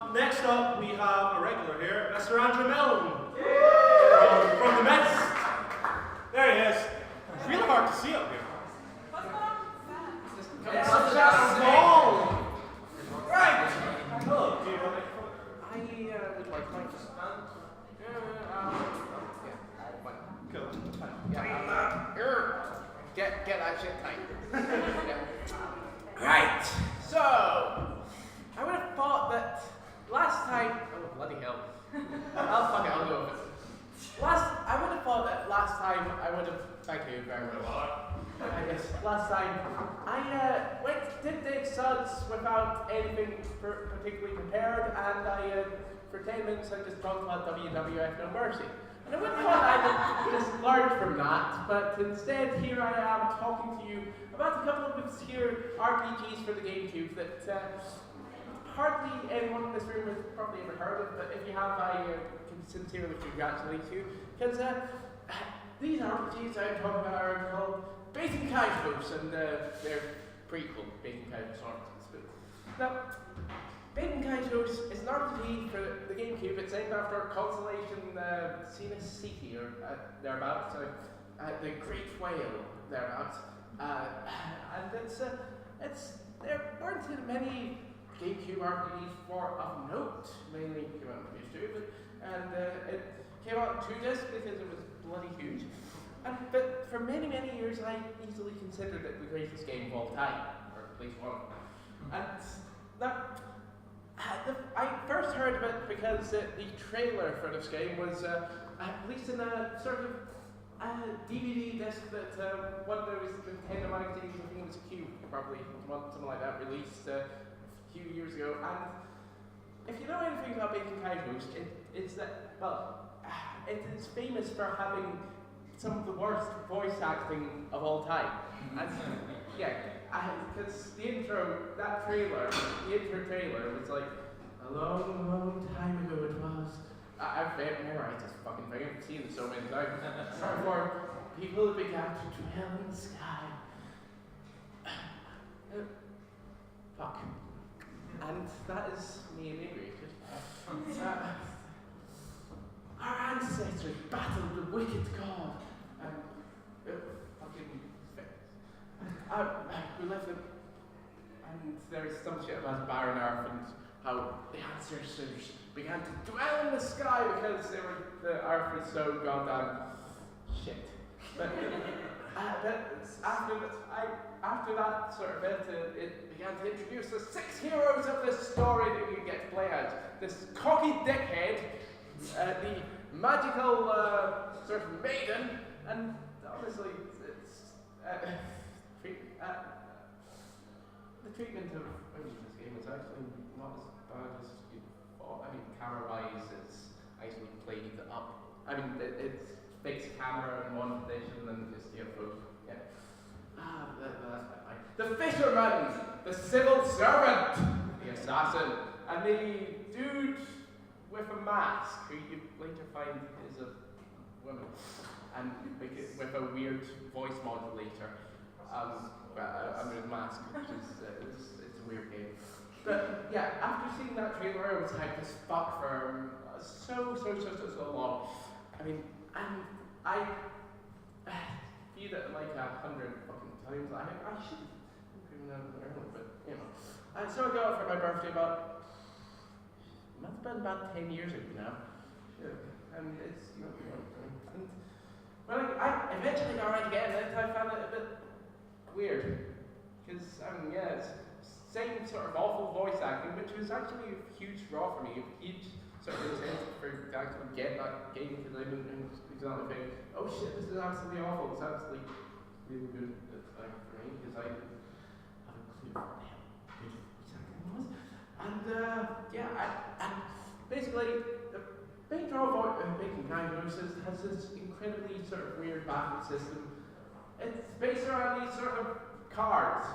Next up, we have a regular here, Mr. Andrew Milne from the Mets. There he is. It's really hard to see up here. It's such a small. Right. Hello. Do you want I would like to stand. Cool. Get that shit tight. Right. So, I would have thought that last time. Oh bloody hell! I'll go with it. I would have thought that last time I would have. Thank you very much. Yes, last time I did the SUDS without anything particularly prepared, and for 10 minutes I just talked about WWF No Mercy. And I would have thought I would just learn from that, but instead here I am talking to you about a couple of obscure RPGs for the GameCube that hardly anyone in this room has probably ever heard of, but if you have, I can sincerely congratulate you, because these RPGs I'm talking about are called Basic Kaitos, and they're prequel Basic Kaitos RPGs. Now, Basic Kaitos is an RPG for the GameCube. It's named after a constellation Sina City, or thereabouts, the Great Whale, thereabouts. And there weren't many GameCube RPGs of note, mainly came out on PS2, and it came out in 2 discs because it was bloody huge. But for many, many years, I easily considered it the greatest game of all time, or at least one of them. And that, I first heard of it because the trailer for this game was released in a sort of DVD disc that one of those Nintendo magazines, I think it was Cube, probably something like that, released a few years ago. And if you know anything about Bacon Kaitos, it's that, well, it is famous for having some of the worst voice acting of all time. And yeah, because the intro trailer was like, a long, long time ago it was. I've memorized this fucking thing, I've seen it so many times. Before people began to dwell in the sky. Fuck. And that is me inebriated. Our ancestors battled the wicked god. We left them. And there's some shit about Baron Earth and how the ancestors began to dwell in the sky because the Earth was so goddamn shit. But after that sort of it began to introduce the 6 heroes of this story that you get to play as. This cocky dickhead, the magical sort of maiden, and honestly, the treatment of women in this game is actually not as bad as you thought. I mean, camera-wise, it's actually played up. I mean, it's fixed camera in one position and just photo. Yeah. That's fine. The fisherman, the civil servant, the assassin, and the dude with a mask who you later find is a woman, and with a weird voice modulator under his mask, which is it's a weird game. But yeah, after seeing that trailer, I was hyped as fuck for so long. I mean, and I viewed it like 100 fucking times. I should have proven that earlier, but you know. And so I got it for my birthday must have been about 10 years ago now. Yeah. And it's not and when I eventually got around to getting it, I found it a bit weird. Because yeah, it's same sort of awful voice acting, which was actually a huge draw for me, a huge sort of incentive for to actually get that game, because I didn't exactly think, oh shit, this is absolutely awful. It's absolutely really good for me, because I didn't have a clue what the hell good voice acting was. And and basically the main draw of Bacon Kaitos has this incredibly sort of weird battle system. It's based around these sort of cards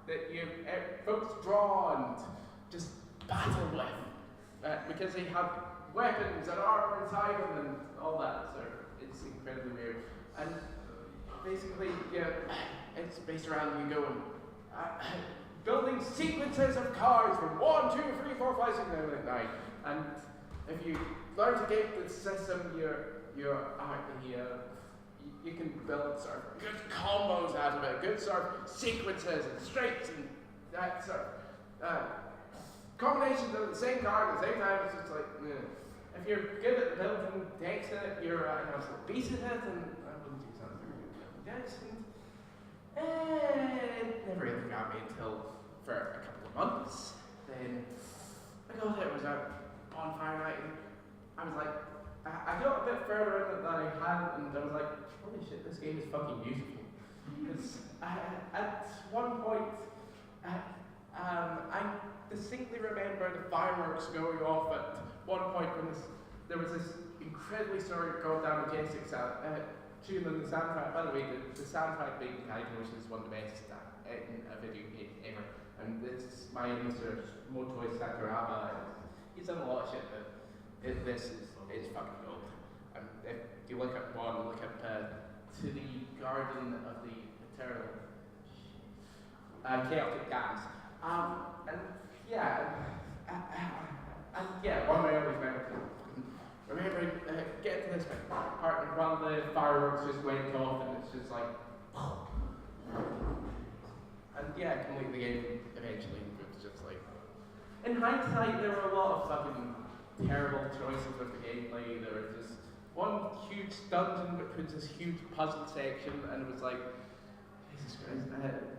that folks draw and just battle with, because they have weapons and armor inside them and all that. So it's incredibly weird. And basically, yeah, it's based around you go and building sequences of cars from 1, 2, 3, 4, 5, 6, 7, 8, 9. And if you learn to get the system, you can build sort of good combos out of it, good sort of sequences and straights and that sort of combinations of the same car at the same time. It's just like, if you're good at building decks in it, you're an absolute beast at it, and I wouldn't do something very good building decks. And it never really got me until for a couple of months. Then I got it was a bonfire night, and I was like, I got a bit further in it than I had, and I was like, holy shit, this game is fucking beautiful. Because at one point, I distinctly remember the fireworks going off at one point when there was this incredibly sort of goddamn majestic tune in the soundtrack. By the way, the soundtrack being title, which is one of the best in a video game ever. And this is my Mr. Motoi Sakuraba. He's done a lot of shit, but this is fucking gold. If you look at one, look at To the Garden of the Eternal Chaotic Dance. And one way I always remember getting to this part and one of the fireworks just went off and it's just like, and completely the game eventually. It was just like, in hindsight, there were a lot of fucking terrible choices with the gameplay. There was just one huge dungeon that puts this huge puzzle section, and it was like, Jesus Christ,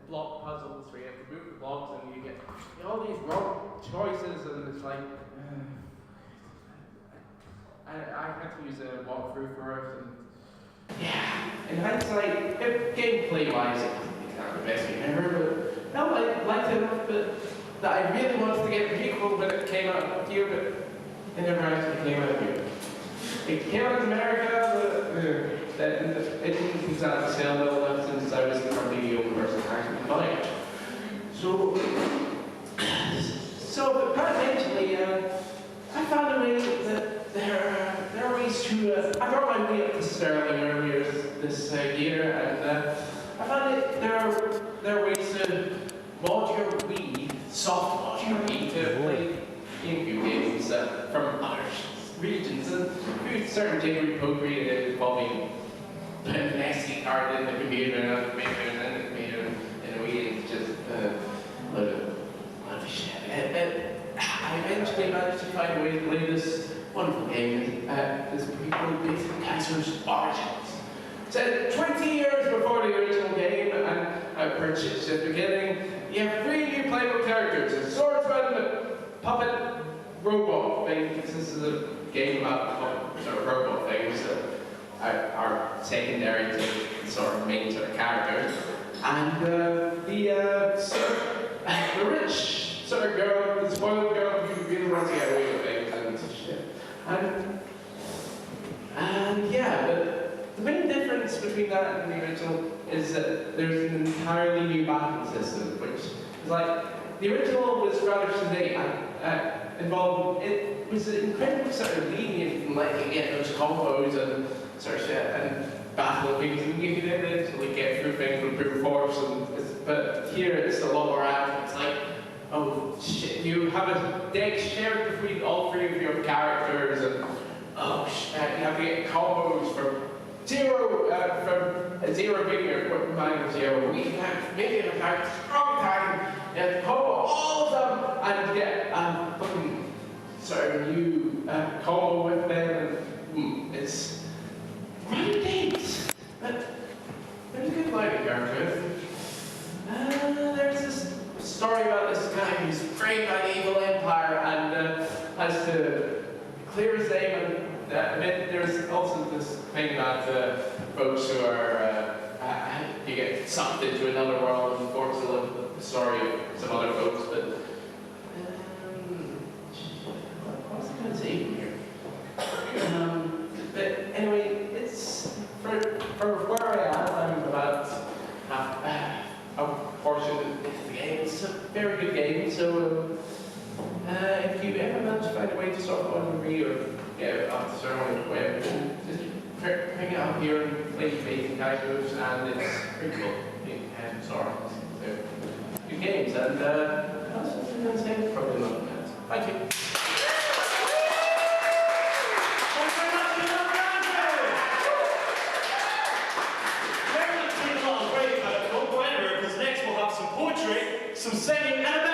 block puzzles where you have to move the blocks and you get all these wrong choices, and it's like, I had to use a walkthrough for it, and in hindsight, gameplay-wise, it's not the best game ever, but no, I liked it enough that I really wanted to get the prequel when it came out here, but it never actually came out here. It came out in America, but it didn't come out to sell well enough since I was probably the only person actually buying it. But eventually, I found a way that there are ways to. I brought my way up to Stirling earlier this year, and I found that there are ways to mod your Wii, soft mod your Wii, to play GameCube games from other regions, and through certain jiggery pokery involving putting an SD card in the computer and out the computer and then the computer and a Wii, and it's just a lot of shit. I eventually managed to find a way to play this wonderful game, this prequel based on Kaiser's Origins. Set 20 years before the original game, and I purchased at the beginning. You have 3 new playable characters: a swordsman, a puppet, robot thing. This is a game about sort of robot things that are secondary to the sort of main sort of characters. And the rich sort of girl, the spoiled girl who really wants to get away with things and shit. But the main difference between that and the original is that there's an entirely new battle system, which is like, the original was rather sedate involved. It was incredibly sort of lenient in letting you get those combos and sort of shit and battle things, and you can eventually get through things with brute force. But here it's a lot more active. It's like, oh shit, you have a deck shared between all 3 of your characters, and oh shit, you have to get combos from zero being your minus 0. We have maybe an attack, strong attack, and combo all of them, and get a fucking sort of new combo with them, and it's really neat. But there's a good line in here. There's this story about this guy who's framed by the evil empire and has to clear his name. And there's also this thing about folks who are you get sucked into another world and forced to live the story of some other folks. But what's I going to say here? But anyway, it's for where I am. I'm about a portion of the game. It's a very good game, so if you ever manage to find a way to sort of on the Wii or get it off the server on the web, just bring it up here and play basic items, and it's pretty cool. So you games, and that's it, probably not a minute. Thank you. Thanks very much, Andrew. Very much taking a lot of break, but don't go anywhere, because next we'll have some poetry, some singing, and a